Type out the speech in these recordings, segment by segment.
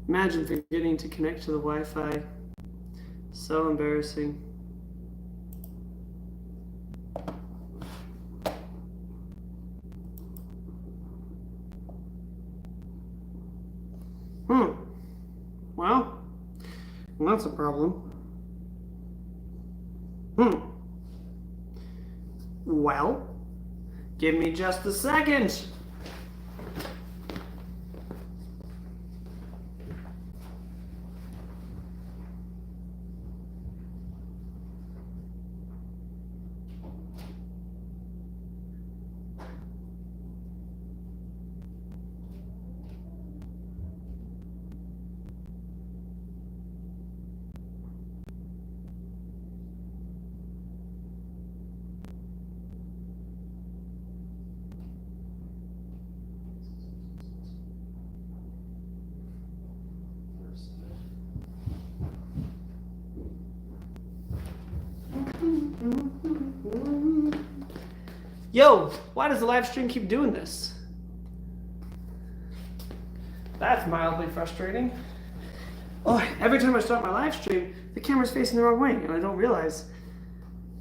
Imagine forgetting to connect to the Wi-Fi. So embarrassing. Well, that's a problem. Well, give me just a second. Yo, why does the live stream keep doing this? That's mildly frustrating. Oh, every time I start my live stream, the camera's facing the wrong way, and I don't realize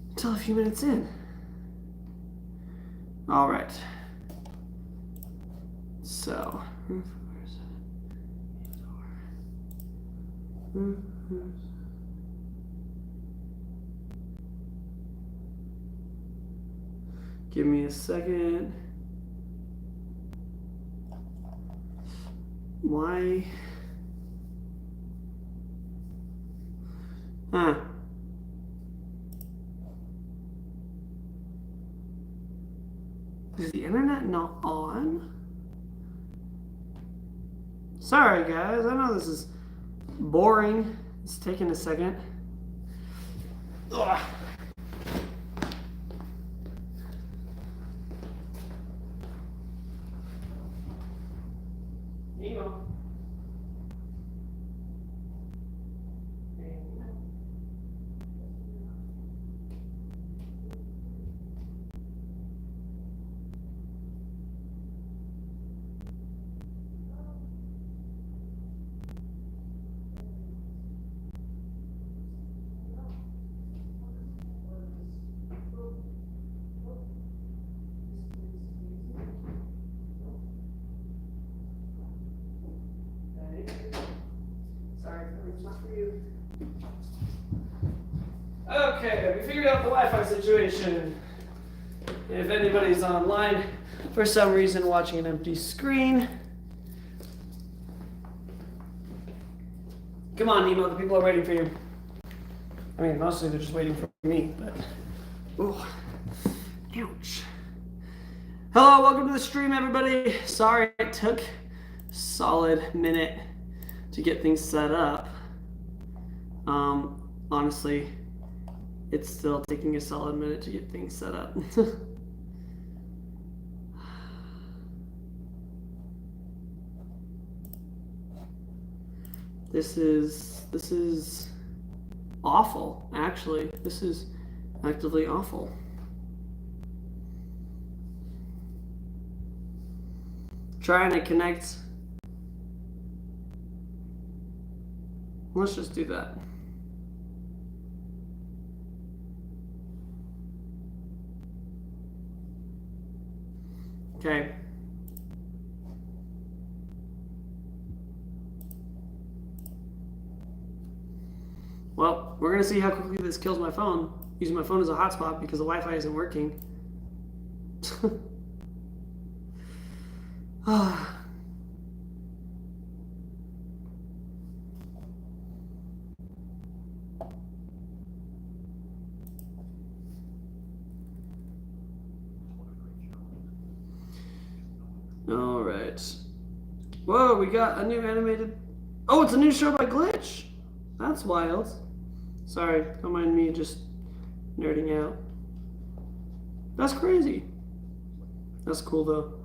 until a few minutes in. All right. So. Give me a second. Why? Is the internet not on? Sorry guys, I know this is boring. It's taking a second. Ugh. Okay, we figured out the Wi-Fi situation. If anybody's online for some reason watching an empty screen, come on, Nemo, the people are waiting for you. I mean, mostly they're just waiting for me, but... Ooh. Ouch. Hello, welcome to the stream, everybody. Sorry it took a solid minute to get things set up. Honestly, it's still taking a solid minute to get things set up. This is awful, actually. This is actively awful. Trying to connect. Let's just do that. Okay. Well, we're gonna see how quickly this kills my phone. Using my phone as a hotspot because the Wi-Fi isn't working. All right. Whoa, we got a new animated. Oh, it's a new show by Glitch. That's wild. Sorry, don't mind me just nerding out. That's crazy. That's cool though.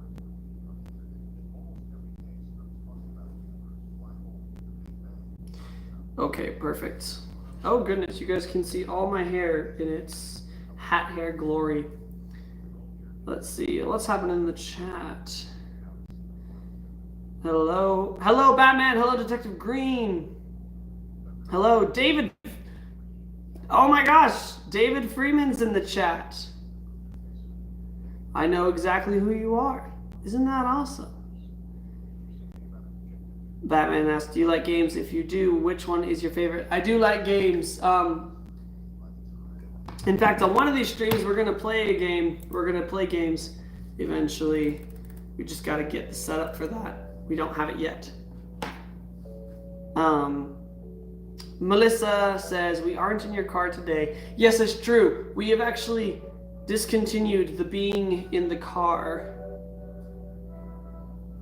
Okay, perfect. Oh goodness, you guys can see all my hair in its hat hair glory. Let's see, what's happening in the chat? Hello. Hello, Batman. Hello, Detective Green. Hello, David. Oh my gosh, David Freeman's in the chat. I know exactly who you are. Isn't that awesome? Batman asks, do you like games? If you do, which one is your favorite? I do like games. In fact, on one of these streams, we're going to play a game. We're going to play games eventually. We just got to get the setup for that. We don't have it yet. Melissa says, we aren't in your car today. Yes, it's true. We have actually discontinued the being in the car.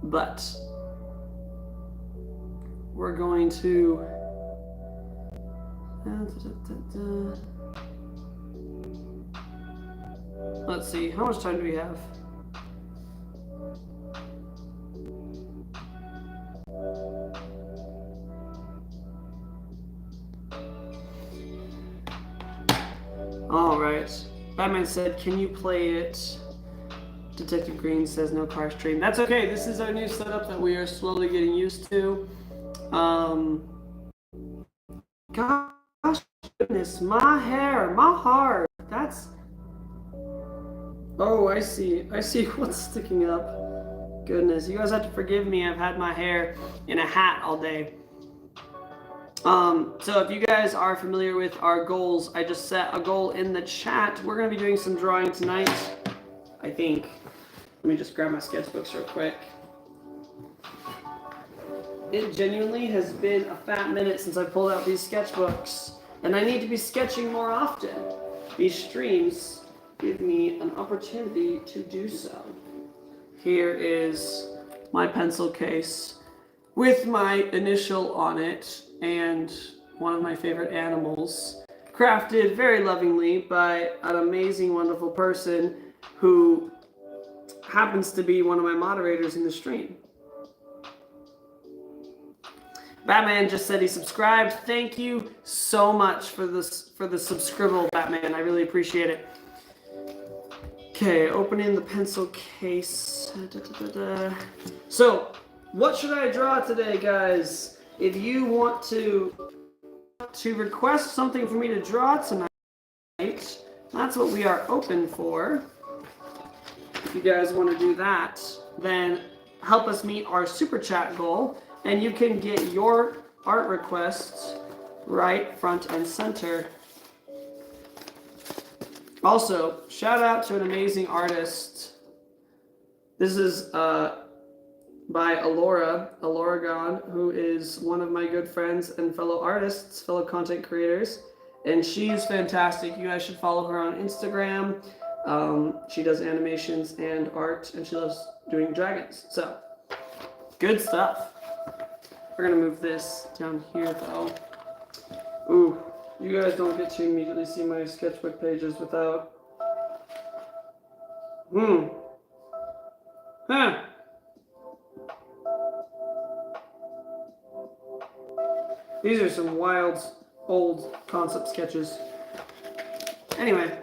But we're going to... Let's see, how much time do we have? All right. Batman said, can you play it? Detective Green says no car stream. That's okay. This is our new setup that we are slowly getting used to. Gosh, goodness, my hair, my heart. That's... Oh, I see. I see what's sticking up. Goodness, you guys have to forgive me. I've had my hair in a hat all day. So if you guys are familiar with our goals, I just set a goal in the chat. We're going to be doing some drawing tonight, I think. Let me just grab my sketchbooks real quick. It genuinely has been a fat minute since I pulled out these sketchbooks, and I need to be sketching more often. These streams give me an opportunity to do so. Here is my pencil case with my initial on it and one of my favorite animals, crafted very lovingly by an amazing, wonderful person who happens to be one of my moderators in the stream. Batman just said he subscribed. Thank you so much for this, for the subscribble, Batman. I really appreciate it. Okay, opening the pencil case. So, what should I draw today, guys? If you want to request something for me to draw tonight, that's what we are open for. If you guys want to do that, then help us meet our super chat goal, and you can get your art requests right front and center. Also, shout out to an amazing artist. This is by Alora God, who is one of my good friends and fellow artists, fellow content creators, and she's fantastic. You guys should follow her on Instagram. She does animations and art, and she loves doing dragons. So, good stuff. We're gonna move this down here though. Ooh, you guys don't get to immediately see my sketchbook pages without... Huh. These are some wild, old concept sketches. Anyway,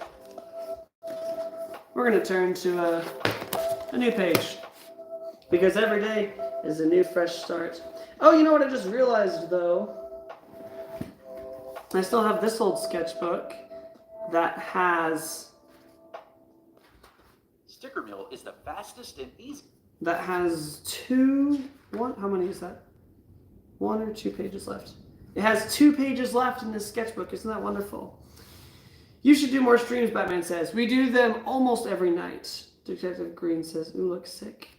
we're gonna turn to a new page, because every day is a new fresh start. Oh, you know what I just realized though? I still have this old sketchbook that has... Sticker Mill is the fastest and easy. That has how many is that? 1 or 2 pages left. It has 2 pages left in this sketchbook. Isn't that wonderful? You should do more streams, Batman says. We do them almost every night. Detective Green says, ooh, looks sick.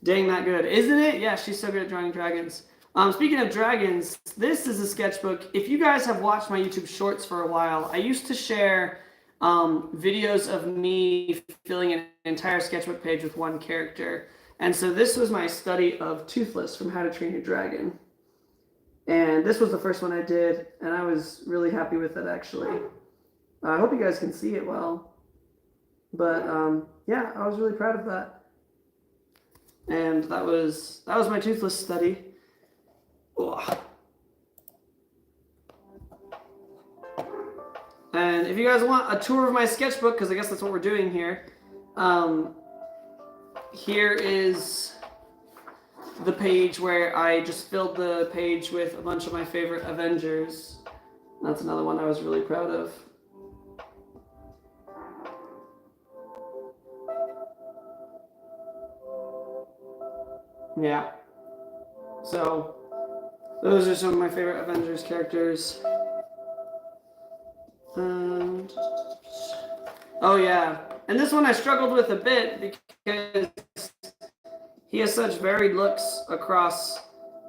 Dang, that good. Isn't it? Yeah, she's so good at drawing dragons. Speaking of dragons, this is a sketchbook. If you guys have watched my YouTube shorts for a while, I used to share videos of me filling an entire sketchbook page with one character. And so this was my study of Toothless from How to Train Your Dragon. And this was the first one I did, and I was really happy with it, actually. I hope you guys can see it well. But, yeah, I was really proud of that. And that was my Toothless study. Ugh. And if you guys want a tour of my sketchbook, because I guess that's what we're doing here, here is the page where I just filled the page with a bunch of my favorite Avengers. That's another one I was really proud of. Yeah. So, those are some of my favorite Avengers characters. Oh yeah. And this one I struggled with a bit because he has such varied looks across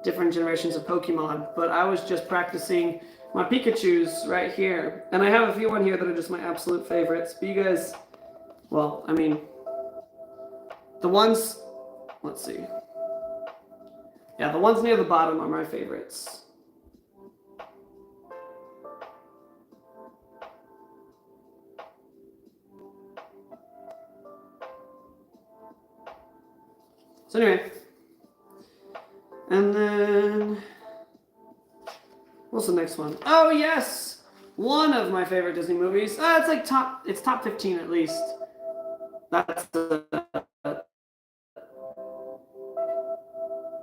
different generations of Pokemon, but I was just practicing my Pikachus right here. And I have a few on here that are just my absolute favorites. But you guys, well, I mean, the ones, let's see. Yeah, the ones near the bottom are my favorites. So anyway, and then, what's the next one? Oh yes! One of my favorite Disney movies. It's like it's top 15 at least. That's,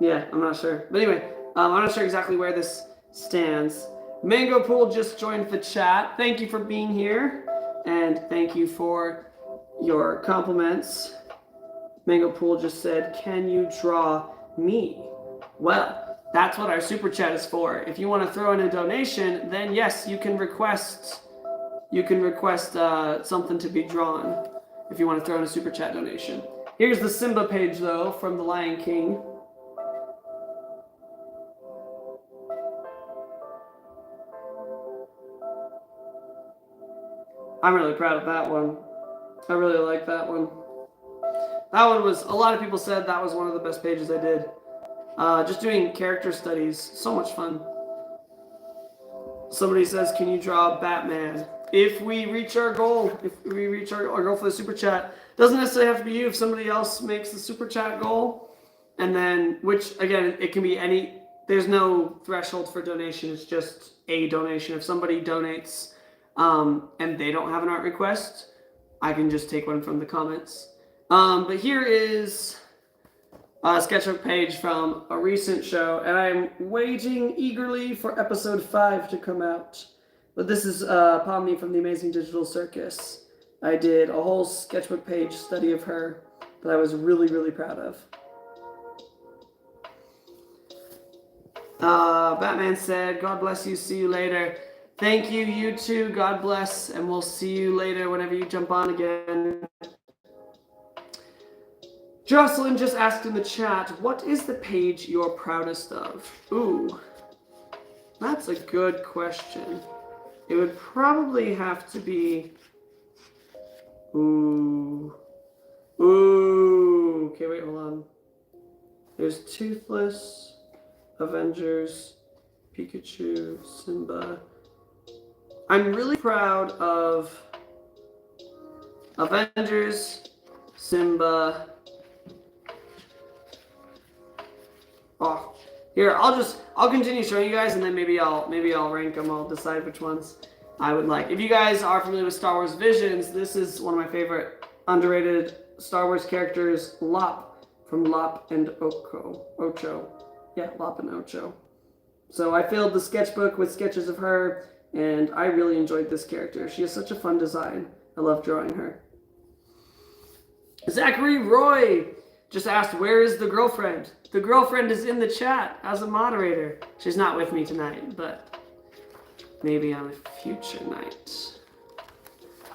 yeah, I'm not sure. But anyway, I'm not sure exactly where this stands. Mango Pool just joined the chat. Thank you for being here, and thank you for your compliments. Mango Pool just said, "Can you draw me?" Well, that's what our super chat is for. If you want to throw in a donation, then yes, you can request something to be drawn if you want to throw in a super chat donation. Here's the Simba page though from The Lion King. I'm really proud of that one. I really like that one. That one was, a lot of people said that was one of the best pages I did. Just doing character studies, so much fun. Somebody says, "Can you draw Batman?" If we reach our goal, our goal for the super chat, doesn't necessarily have to be you. If somebody else makes the super chat goal, and then, which again, it can be any, there's no threshold for donation, it's just a donation. If somebody donates and they don't have an art request, I can just take one from the comments. But here is a sketchbook page from a recent show, and I'm waiting eagerly for episode 5 to come out. But this is Pomni from the Amazing Digital Circus. I did a whole sketchbook page study of her that I was really, really proud of. Batman said, "God bless you, see you later." Thank you, you too, God bless, and we'll see you later whenever you jump on again. Jocelyn just asked in the chat, what is the page you're proudest of? Ooh, that's a good question. It would probably have to be, ooh, okay, wait, hold on. There's Toothless, Avengers, Pikachu, Simba. I'm really proud of Avengers, Simba. Oh, here, I'll continue showing you guys, and then maybe I'll rank them. I'll decide which ones I would like. If you guys are familiar with Star Wars Visions, this is one of my favorite underrated Star Wars characters, Lop from Lop and Ocho. Yeah, Lop and Ocho. So I filled the sketchbook with sketches of her, and I really enjoyed this character. She has such a fun design. I love drawing her. Zachary Roy just asked, where is the girlfriend? The girlfriend is in the chat as a moderator. She's not with me tonight, but maybe on a future night.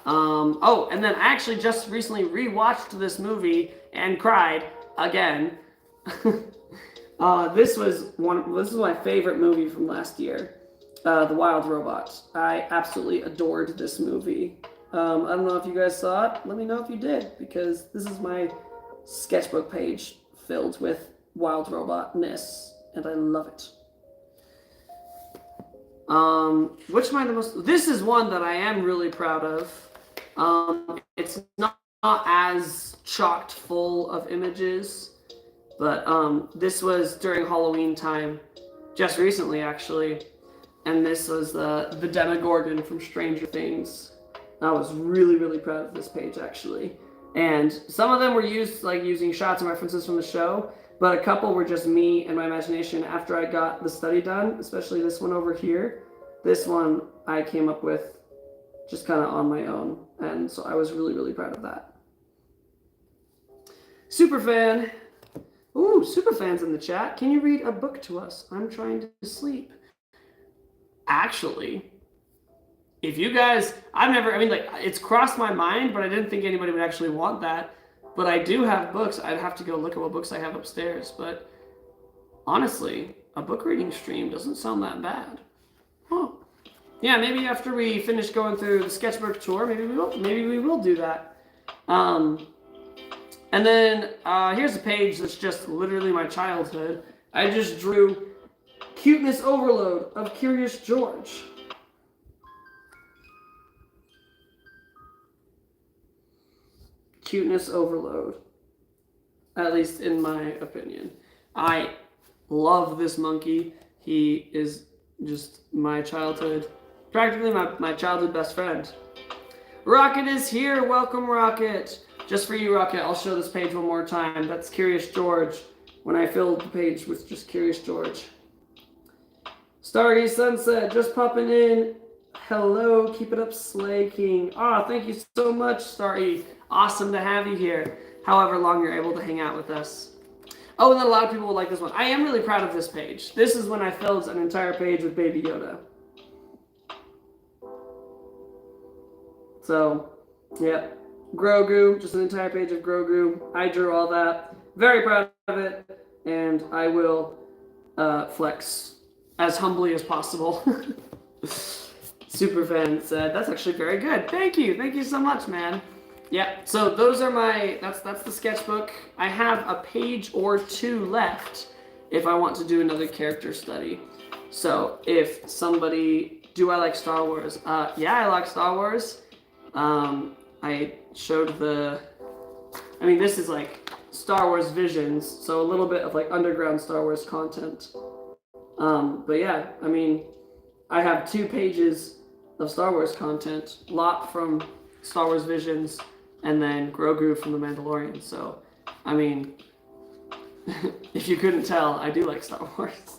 Oh, and then I actually just recently rewatched this movie and cried again. This is my favorite movie from last year, The Wild Robot. I absolutely adored this movie. I don't know if you guys saw it. Let me know if you did, because this is my sketchbook page filled with Wild Robot-ness, and I love it. Which am I the most? This is one that I am really proud of. It's not as chocked full of images, but this was during Halloween time, just recently actually, and this was the Demogorgon from Stranger Things. I was really, really proud of this page actually. And some of them were using shots and references from the show, but a couple were just me and my imagination after I got the study done, especially this one over here. This one I came up with just kind of on my own, and so I was really, really proud of that. Superfan. Ooh, Superfan's in the chat. Can you read a book to us? I'm trying to sleep. Actually, if you guys, it's crossed my mind, but I didn't think anybody would actually want that. But I do have books. I'd have to go look at what books I have upstairs. But honestly, a book reading stream doesn't sound that bad. Oh, yeah. Maybe after we finish going through the sketchbook tour, maybe we will do that. And then here's a page that's just literally my childhood. I just drew Cuteness Overload of Curious George. Cuteness overload, at least in my opinion. I love this monkey. He is just my childhood, practically my childhood best friend. Rocket is here. Welcome, Rocket. Just for you, Rocket, I'll show this page one more time. That's Curious George when I filled the page with just Curious George. Starry Sunset, just popping in. Hello, keep it up, Slay King. Ah, thank you so much, Starry. Awesome to have you here, however long you're able to hang out with us. Oh, and then a lot of people will like this one. I am really proud of this page. This is when I filled an entire page with Baby Yoda. So, yeah. Grogu, just an entire page of Grogu. I drew all that. Very proud of it, and I will flex as humbly as possible. Superfan said, that's actually very good. Thank you. Thank you so much, man. Yeah, so those are that's the sketchbook. I have a page or two left if I want to do another character study. So if somebody, do I like Star Wars? Yeah, I like Star Wars. I showed this is like Star Wars Visions, so a little bit of like underground Star Wars content. But yeah, I have 2 pages of Star Wars content, lot from Star Wars Visions, and then Grogu from The Mandalorian. So, if you couldn't tell, I do like Star Wars.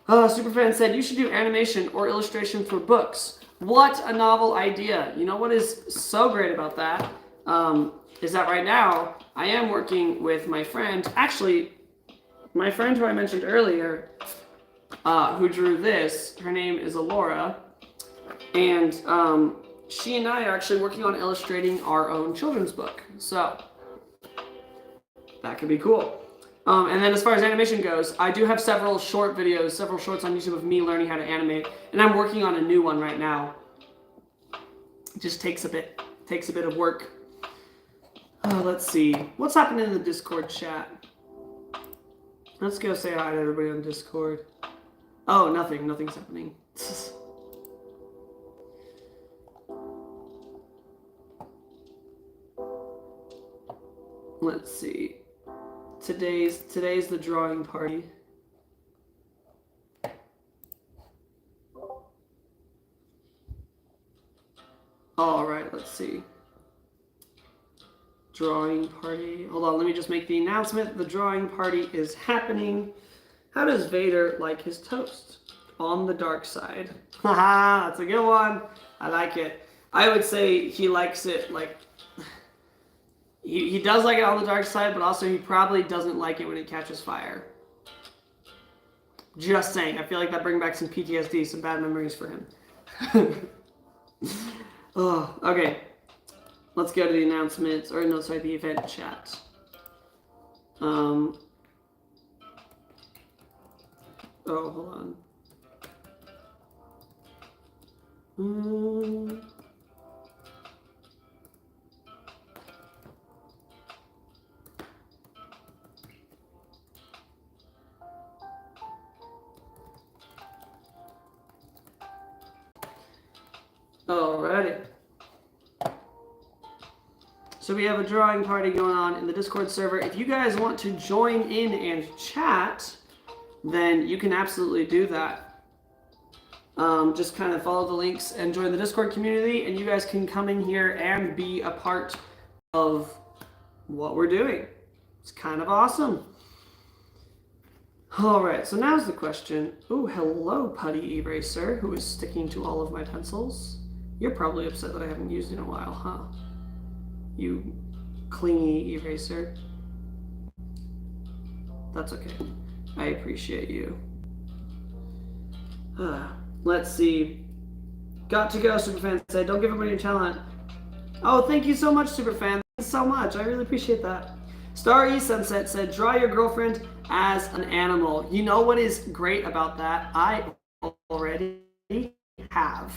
Superfan said, you should do animation or illustration for books. What a novel idea. You know what is so great about that? Is that right now, I am working with my friend, actually, my friend who I mentioned earlier, who drew this. Her name is Alora, and she and I are actually working on illustrating our own children's book. So that could be cool. And then as far as animation goes, I do have several shorts on YouTube of me learning how to animate, and I'm working on a new one right now. It just takes a bit of work. Let's see. What's happening in the Discord chat? Let's go say hi to everybody on Discord. Oh, nothing's happening. Let's see. Today's the drawing party. All right, let's see. Drawing party. Hold on, let me just make the announcement. The drawing party is happening. How does Vader like his toast? On the dark side. Haha, that's a good one. I like it. I would say he likes it like... He does like it on the dark side, but also he probably doesn't like it when it catches fire. Just saying. I feel like that brings back some PTSD, some bad memories for him. Oh, okay. Let's go to the announcements, or no, sorry, the event chat. Oh, hold on. Alrighty. So we have a drawing party going on in the Discord server. If you guys want to join in and chat, then you can absolutely do that. Just kind of follow the links and join the Discord community, and you guys can come in here and be a part of what we're doing. It's kind of awesome. All right, so now's the question. Oh, hello, Putty Eraser, who is sticking to all of my pencils. You're probably upset that I haven't used it in a while, huh? You clingy eraser. That's okay. I appreciate you. Let's see. Got to go, Superfan said. Don't give up on your talent. Oh, thank you so much, Superfan. Thanks so much. I really appreciate that. Starry Sunset said, draw your girlfriend as an animal. You know what is great about that? I already have.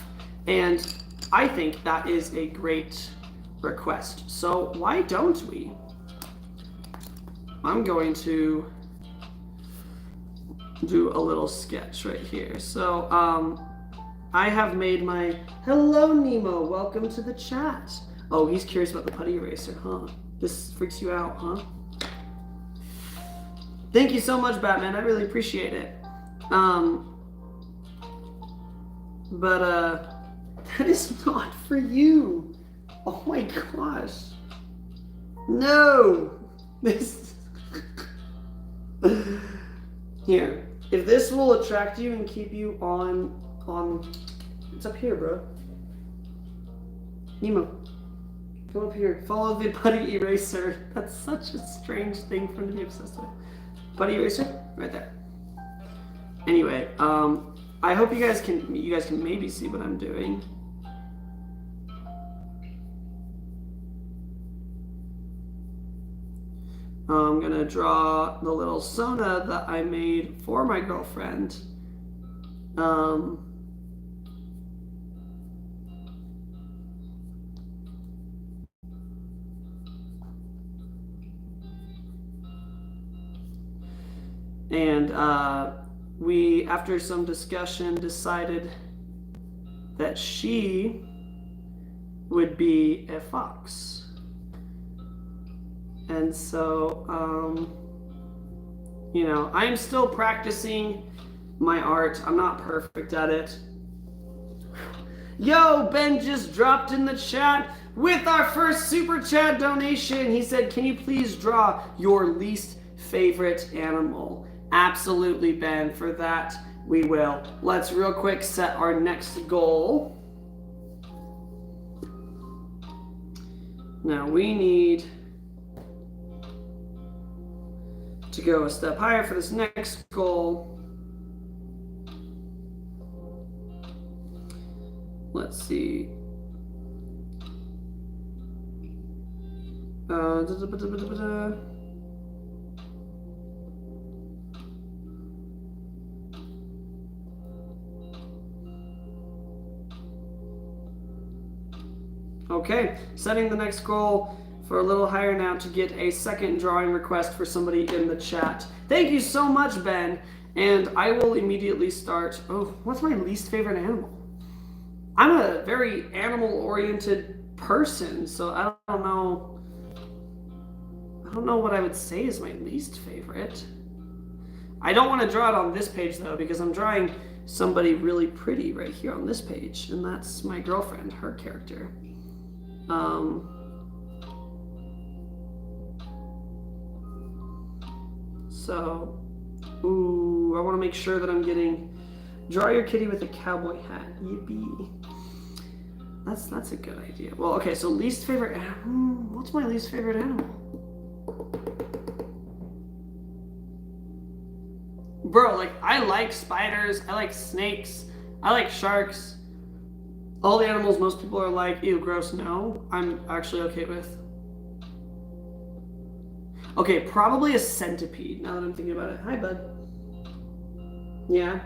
And I think that is a great request. So why don't we? I'm going to do a little sketch right here. So I have made my, hello Nemo, welcome to the chat. Oh, he's curious about the putty eraser, huh? This freaks you out, huh? Thank you so much, Batman. I really appreciate it. But that is not for you. Oh my gosh. No. This. Here. If this will attract you and keep you on, it's up here, bro. Nemo. Come up here. Follow the putty eraser. That's such a strange thing for him to be obsessed with. Putty eraser? Right there. Anyway, I hope you guys can maybe see what I'm doing. I'm gonna draw the little Sona that I made for my girlfriend. And we, after some discussion, decided that she would be a fox. And so, you know, I'm still practicing my art. I'm not perfect at it. Yo, Ben just dropped in the chat with our first super chat donation. He said, can you please draw your least favorite animal? Absolutely, Ben. For that, we will. Let's real quick set our next goal. Now we need to go a step higher for this next goal. Let's see. Okay, setting the next goal for a little higher now to get a second drawing request for somebody in the chat. Thank you so much, Ben. And I will immediately start. Oh, what's my least favorite animal? I'm a very animal-oriented person, so I don't know what I would say is my least favorite. I don't want to draw it on this page, though, because I'm drawing somebody really pretty right here on this page, and that's my girlfriend, her character. So, ooh, I want to make sure that I'm getting, draw your kitty with a cowboy hat. Yippee. That's a good idea. Well, okay, so least favorite animal. What's my least favorite animal? Bro, like, I like spiders, I like snakes, I like sharks. All the animals most people are like, ew, gross, no. I'm actually okay with. Okay, probably a centipede, now that I'm thinking about it. Hi, bud. Yeah?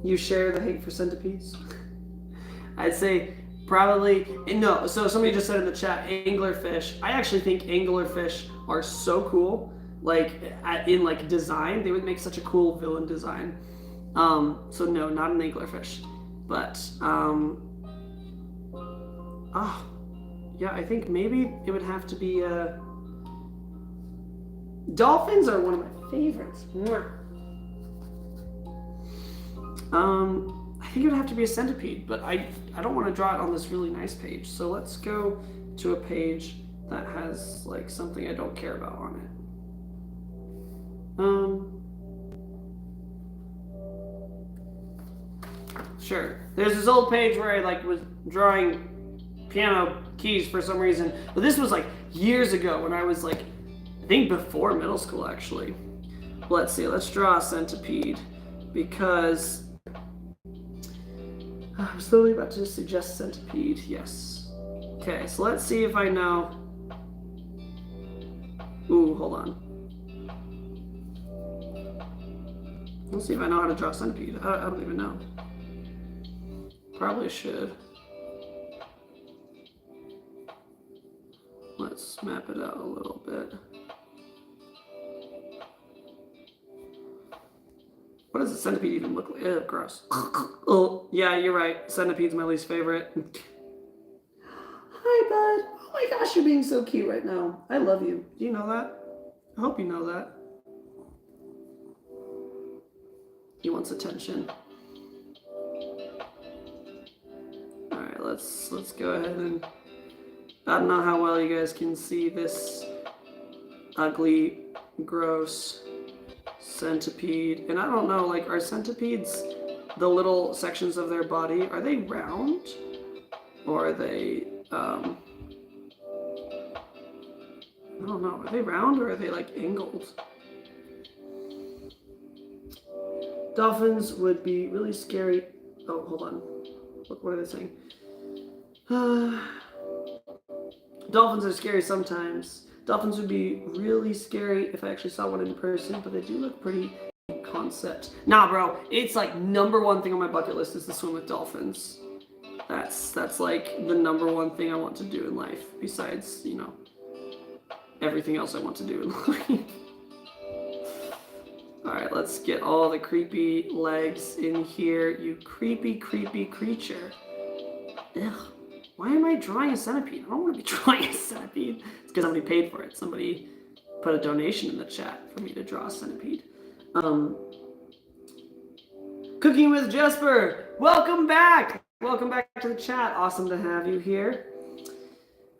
You share the hate for centipedes? I'd say probably, no, so somebody just said in the chat, anglerfish. I actually think anglerfish are so cool. Like, in like design, they would make such a cool villain design. So no, not an anglerfish. But, yeah, I think maybe it would have to be, dolphins are one of my favorites. I think it would have to be a centipede, but I don't want to draw it on this really nice page. So let's go to a page that has like something I don't care about on it. Sure. There's this old page where I like was drawing piano keys for some reason, but this was like years ago when I was like, I think before middle school actually. Let's see. Let's draw a centipede because I was totally about to suggest centipede. Yes. Okay. So let's see if I know. Ooh, hold on. Let's see if I know how to draw a centipede. I don't even know. Probably should. Let's map it out a little bit. What does a centipede even look like? Ew, gross. Oh, yeah, you're right. Centipede's my least favorite. Hi, bud. Oh my gosh, you're being so cute right now. I love you. Do you know that? I hope you know that. He wants attention. Alright, let's go ahead and... I don't know how well you guys can see this ugly, gross centipede. And I don't know, like, are centipedes, the little sections of their body, are they round? Or are they, I don't know, are they round or are they, like, angled? Dolphins would be really scary. Oh, hold on. What are they saying? Dolphins are scary sometimes. Dolphins would be really scary if I actually saw one in person, but they do look pretty concept. Nah, bro, it's like #1 thing on my bucket list is to swim with dolphins. That's like the #1 thing I want to do in life, besides, you know, everything else I want to do in life. Alright, let's get all the creepy legs in here, you creepy, creepy creature. Ugh. Why am I drawing a centipede? I don't want to be drawing a centipede. It's because somebody paid for it. Somebody put a donation in the chat for me to draw a centipede. Cooking with Jesper! Welcome back! Welcome back to the chat. Awesome to have you here.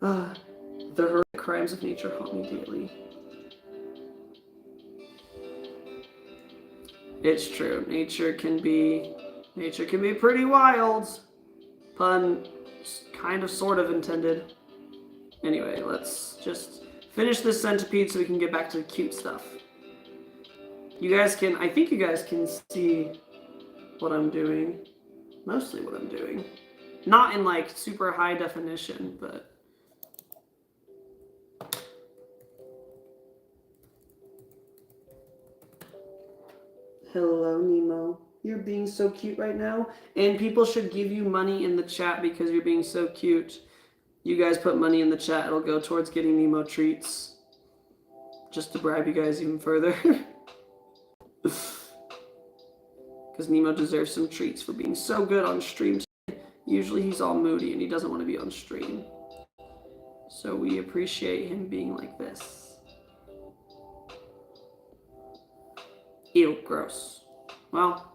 The horrific crimes of nature haunt me daily. It's true. Nature can be pretty wild. Pun kind of sort of intended. Anyway, let's just finish this centipede so we can get back to the cute stuff. I think you guys can see what I'm doing. Mostly what I'm doing. Not in like super high definition, but hello, Nemo. You're being so cute right now. And people should give you money in the chat because you're being so cute. You guys put money in the chat. It'll go towards getting Nemo treats. Just to bribe you guys even further. Because Nemo deserves some treats for being so good on stream today. Usually he's all moody and he doesn't want to be on stream. So we appreciate him being like this. Ew, gross. Well...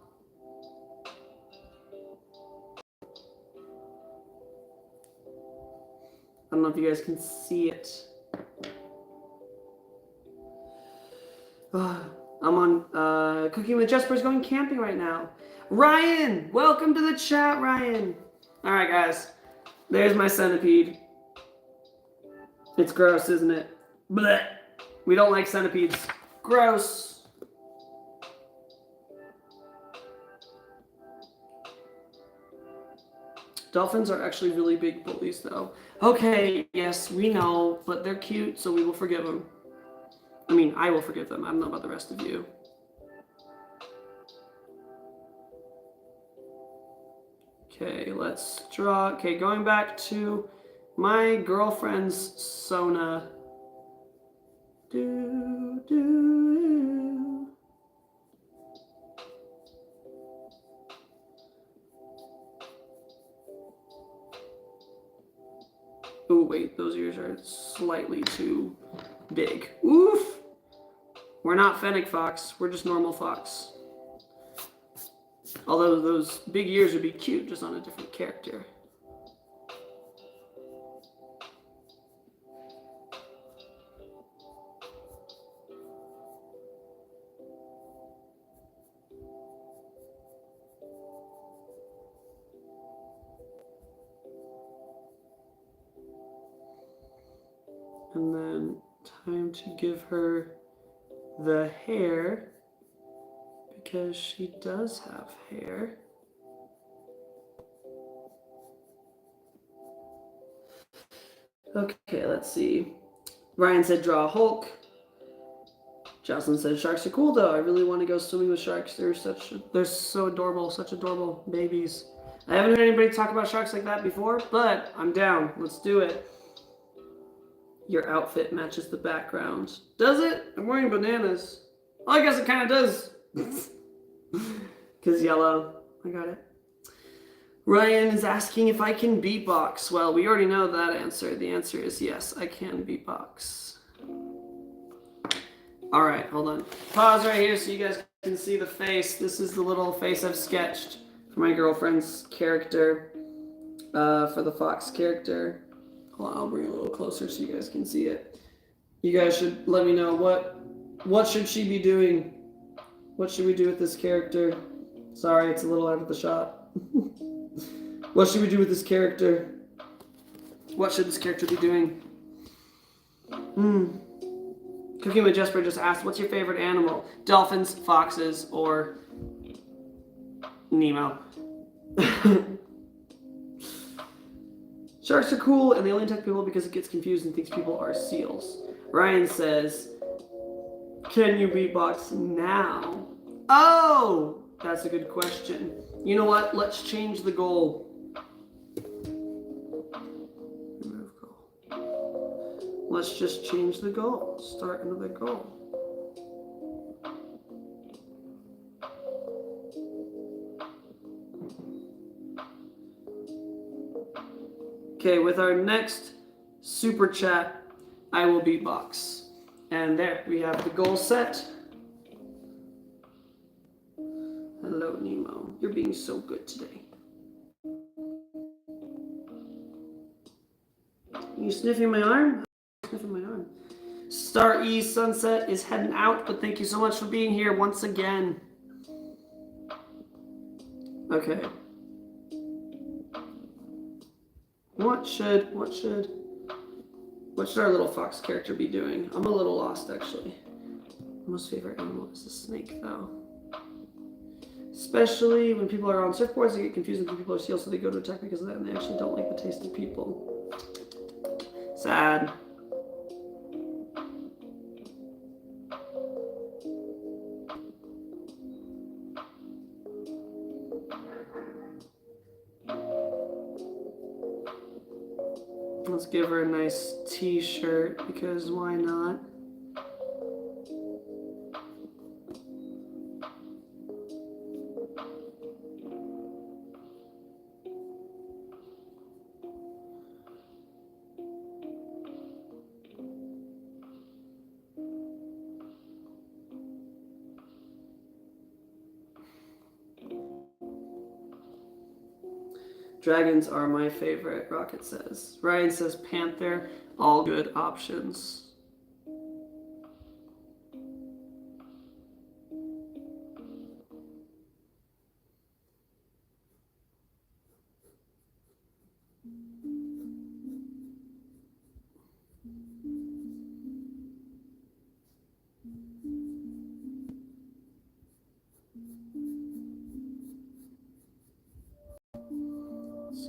I don't know if you guys can see it. I'm on Cooking with Jesper's going camping right now. Ryan! Welcome to the chat, Ryan! Alright, guys. There's my centipede. It's gross, isn't it? Blech. We don't like centipedes. Gross. Dolphins are actually really big bullies, though. Okay, yes, we know, but they're cute, so we will forgive them. I mean, I will forgive them. I don't know about the rest of you. Okay, let's draw. Okay, going back to my girlfriend's Sona. Oh, wait, those ears are slightly too big. Oof! We're not fennec fox, we're just normal fox. Although those big ears would be cute, just on a different character. And then time to give her the hair, because she does have hair. Okay, let's see. Ryan said draw Hulk. Jocelyn said sharks are cool though. I really want to go swimming with sharks. They're so adorable, such adorable babies. I haven't heard anybody talk about sharks like that before, but I'm down. Let's do it. Your outfit matches the background. Does it? I'm wearing bananas. Well, I guess it kind of does. Because yellow. I got it. Ryan is asking if I can beatbox. Well, we already know that answer. The answer is yes, I can beatbox. All right, hold on. Pause right here so you guys can see the face. This is the little face I've sketched for my girlfriend's character, for the Fox character. Hold on, I'll bring it a little closer so you guys can see it. You guys should let me know what should she be doing? What should we do with this character? Sorry, it's a little out of the shot. What should we do with this character? What should this character be doing? Cooking with Jesper just asked, what's your favorite animal? Dolphins, foxes, or Nemo? Sharks are cool, and they only attack people because it gets confused and thinks people are seals. Ryan says, can you beatbox now? Oh, that's a good question. You know what? Let's change the goal. Remove goal. Let's just change the goal. Start another goal. Okay, with our next super chat, I will beatbox. And there, we have the goal set. Hello, Nemo. You're being so good today. You sniffing my arm? Sniffing my arm. Star E Sunset is heading out, but thank you so much for being here once again. Okay. What should our little fox character be doing? I'm a little lost, actually. My most favorite animal is a snake, though. Especially when people are on surfboards, they get confused and think people are seals, so they go to attack because of that, and they actually don't like the taste of people. Sad. Let's give her a nice t-shirt, because why not? Dragons are my favorite, Rocket says. Ryan says panther, all good options.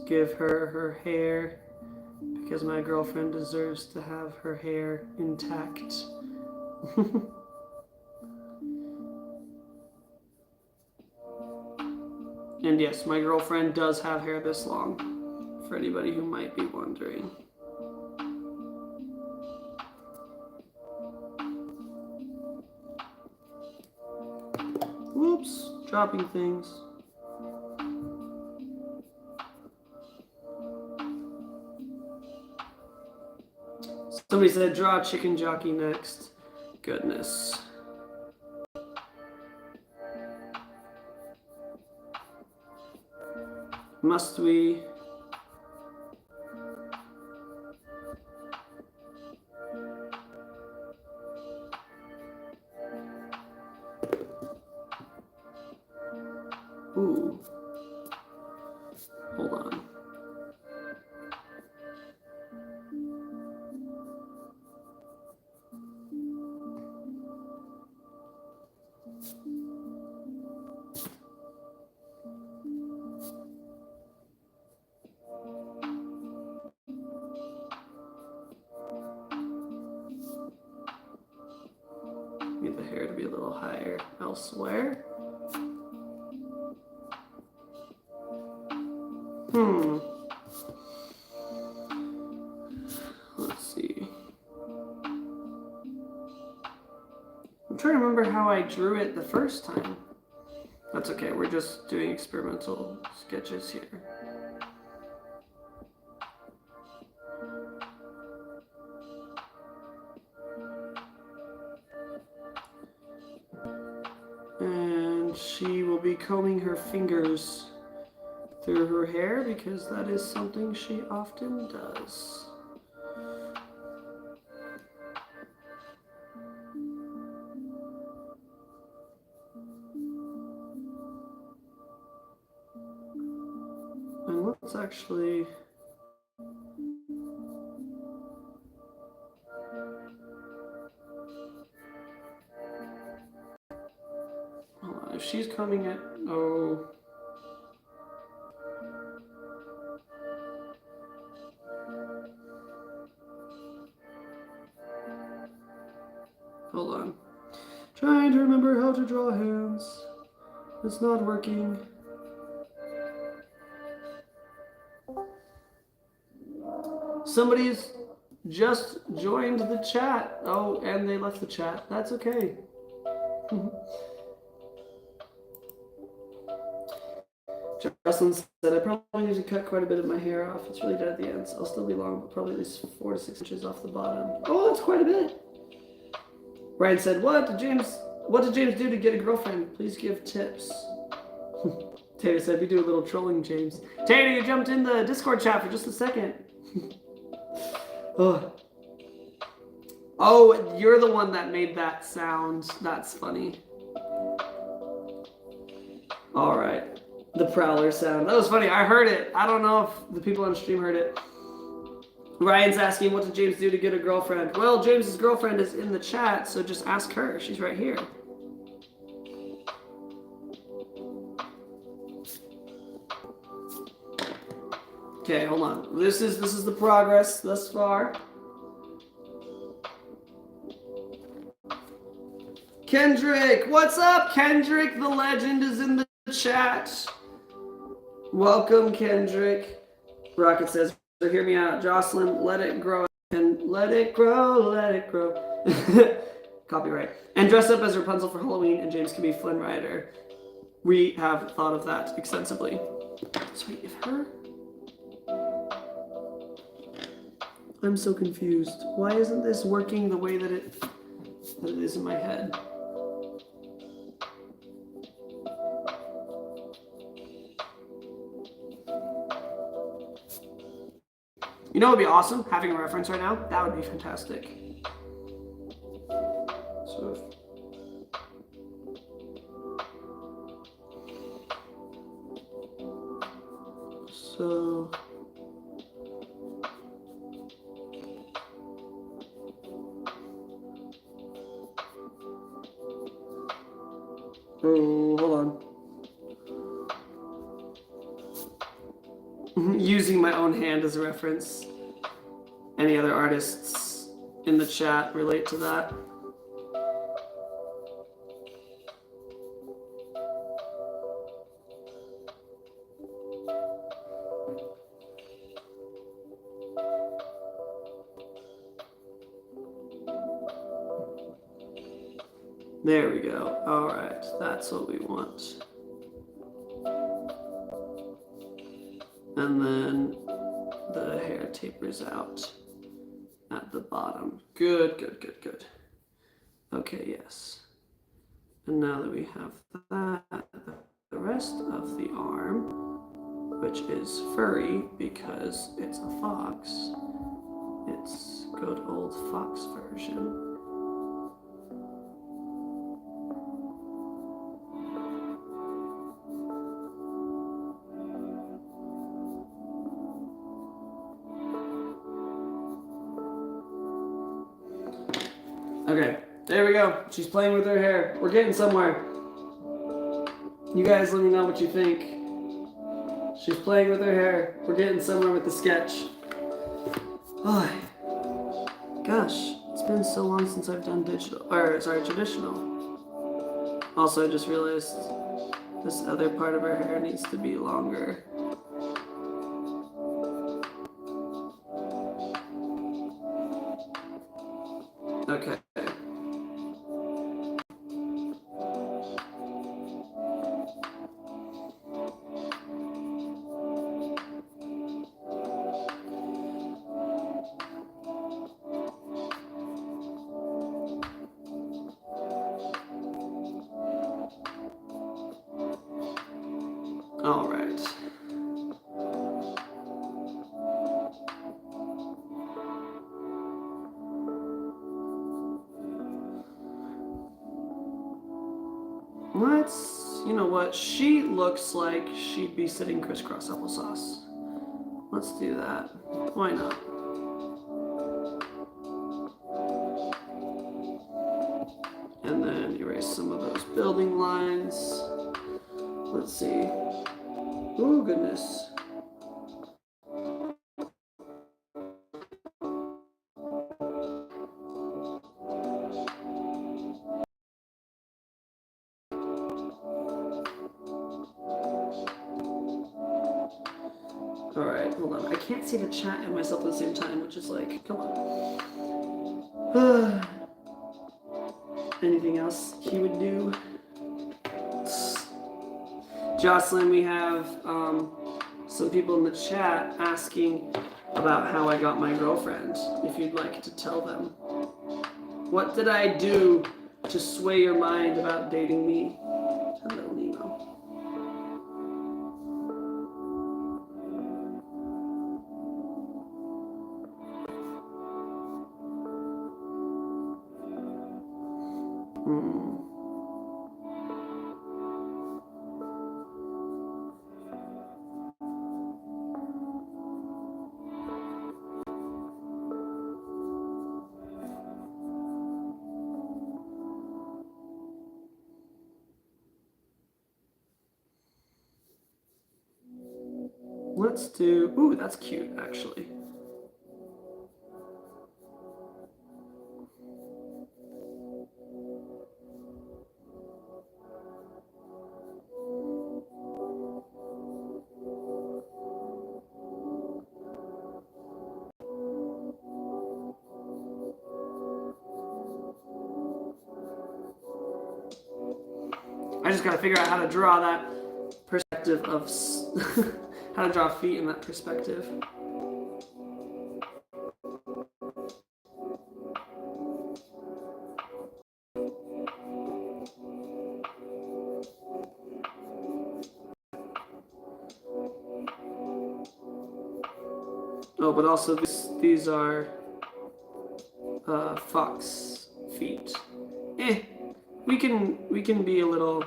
Give her her hair, because my girlfriend deserves to have her hair intact. And yes, my girlfriend does have hair this long, for anybody who might be wondering. Whoops, dropping things. Somebody said, draw a chicken jockey next. Goodness. Must we? Ooh. Hold on. the hair to be a little higher elsewhere. Let's see. I'm trying to remember how I drew it the first time. That's okay, we're just doing experimental sketches here. And she will be combing her fingers through her hair because that is something she often does. And let's actually... Hold on, if she's coming at... Oh... Hold on. Trying to remember how to draw hands. It's not working. Somebody's just joined the chat. Oh, and they left the chat. That's okay. Jocelyn said, I probably need to cut quite a bit of my hair off. It's really dead at the ends. I'll still be long, but probably at least 4 to 6 inches off the bottom. Oh, that's quite a bit. Ryan said, what did James do to get a girlfriend? Please give tips. Tater said, we do a little trolling, James. Tater, you jumped in the Discord chat for just a second. Oh, you're the one that made that sound. That's funny. All right. The Prowler sound. That was funny. I heard it. I don't know if the people on stream heard it. Ryan's asking, what did James do to get a girlfriend? Well, James's girlfriend is in the chat, so just ask her. She's right here. Okay, hold on. This is the progress thus far. Kendrick, what's up? Kendrick, the legend, is in the chat. Welcome, Kendrick. Rocket says, hear me out. Jocelyn, let it grow. And let it grow, let it grow. Copyright. And dress up as Rapunzel for Halloween, and James can be Flynn Rider. We have thought of that extensively. Sweet, if her... I'm so confused. Why isn't this working the way that it is in my head? You know what would be awesome? Having a reference right now? That would be fantastic. So oh, hold on. Using my own hand as a reference. Any other artists in the chat relate to that? There we go. All right, that's what we want. And then the hair tapers out at the bottom. Good, good, good, good. Okay, yes. And now that we have that, the rest of the arm, which is furry because it's a fox, it's good old fox version. Okay, there we go. She's playing with her hair. We're getting somewhere. You guys let me know what you think. She's playing with her hair. We're getting somewhere with the sketch. Oh, gosh, it's been so long since I've done traditional. Also, I just realized this other part of her hair needs to be longer. Okay. All right. You know what? She looks like she'd be sitting crisscross applesauce. Let's do that. Why not? And then erase some of those building lines. Let's see. Oh, goodness. All right, hold on. I can't see the chat and myself at the same time, which is like, come on. Anything else he would do? Jocelyn, we have some people in the chat asking about how I got my girlfriend, if you'd like to tell them. What did I do to sway your mind about dating me? Hello, Nemo. Let's do, ooh, that's cute, actually. I just gotta figure out how to draw that perspective of, how to draw feet in that perspective. Oh, but also these are fox feet. We can be a little.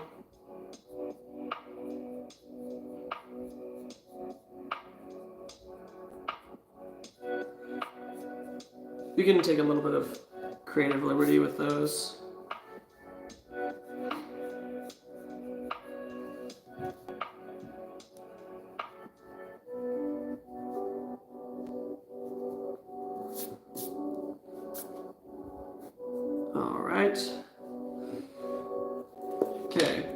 We can take a little bit of creative liberty with those. All right. Okay,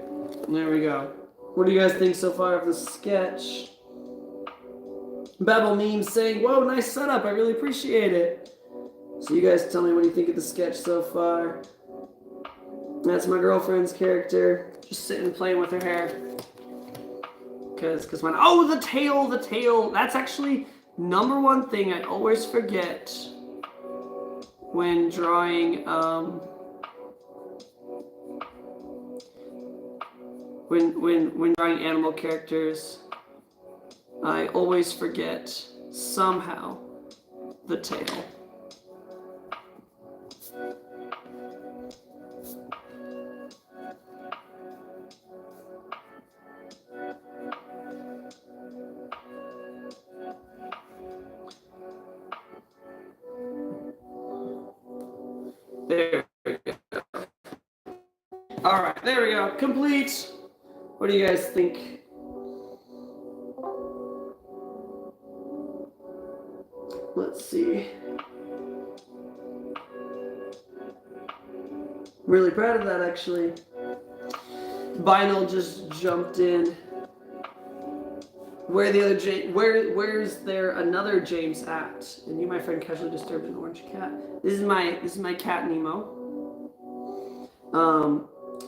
there we go. What do you guys think so far of the sketch? Babel Meme saying, whoa, nice setup. I really appreciate it. So you guys tell me what you think of the sketch so far. That's my girlfriend's character. Just sitting playing with her hair. Because when, oh, the tail. That's actually number one thing I always forget when drawing, when drawing animal characters. I always forget somehow the tail. There we go. All right, there we go. Complete. What do you guys think? Let's see. Really proud of that, actually. Vinyl just jumped in. Where's there another James at? And you, my friend, casually disturbed an orange cat. This is my cat Nemo.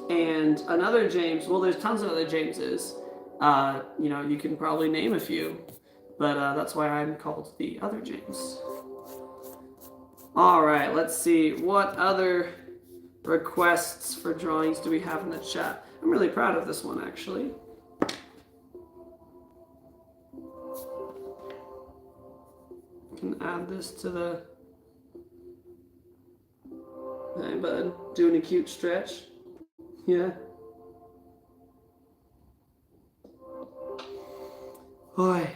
And another James. Well, there's tons of other Jameses. You can probably name a few, but that's why I'm called the other James. All right, let's see what other requests for drawings do we have in the chat. I'm really proud of this one, actually. Can add this to the... Hey, bud. Doing a cute stretch? Yeah. Boy.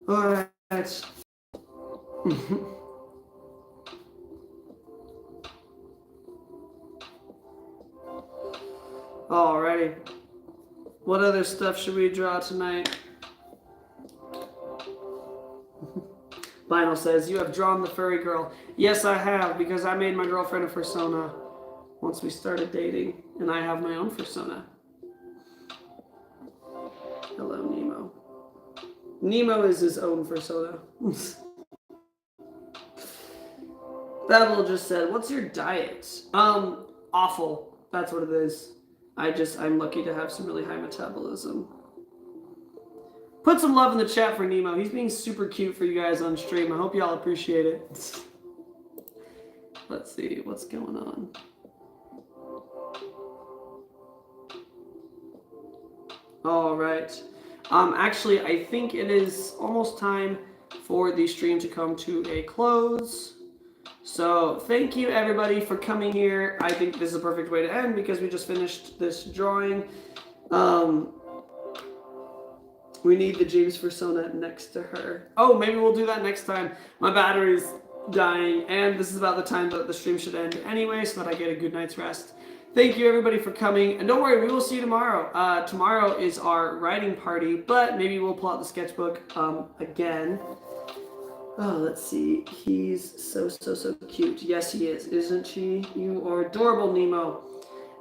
All right. Alrighty. What other stuff should we draw tonight? Lionel says, you have drawn the furry girl. Yes, I have, because I made my girlfriend a persona once we started dating, and I have my own persona. Hello, Nemo. Nemo is his own persona. Babel just said, what's your diet? Awful. That's what it is. I'm lucky to have some really high metabolism. Put some love in the chat for Nemo. He's being super cute for you guys on stream. I hope y'all appreciate it. Let's see what's going on. All right. Actually, I think it is almost time for the stream to come to a close. So thank you everybody for coming here. I think this is a perfect way to end because we just finished this drawing. We need the James persona next to her. Oh, maybe we'll do that next time. My battery's dying, and this is about the time that the stream should end anyway, so that I get a good night's rest. Thank you everybody for coming, and don't worry, we will see you tomorrow. Tomorrow is our writing party, but maybe we'll pull out the sketchbook again. Oh, let's see. He's so cute. Yes, he is. Isn't she? You are adorable, Nemo.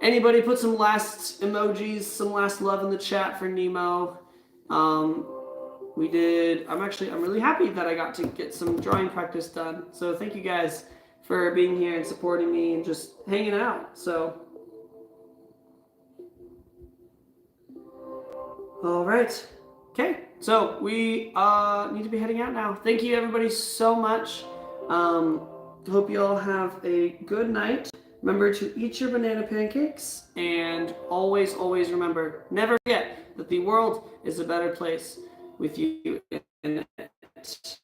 Anybody put some last emojis, some last love in the chat for Nemo. We did. I'm really happy that I got to get some drawing practice done. So thank you guys for being here and supporting me and just hanging out. So, all right. Okay. So we need to be heading out now. Thank you everybody so much. Hope you all have a good night. Remember to eat your banana pancakes, and always remember, never forget that the world is a better place with you in it.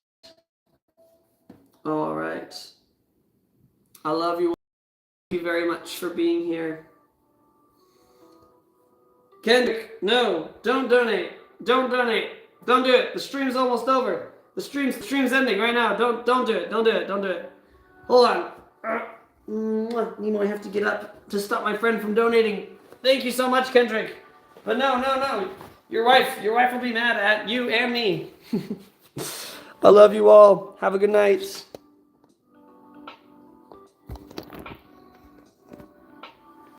All right. I love you all. Thank you very much for being here. Kendrick, no, don't donate. Don't donate. Don't do it. The stream's almost over. The stream's ending right now. Don't do it. Don't do it. Don't do it. Hold on. Nemo, I have to get up to stop my friend from donating. Thank you so much, Kendrick. But no. Your wife will be mad at you and me. I love you all. Have a good night.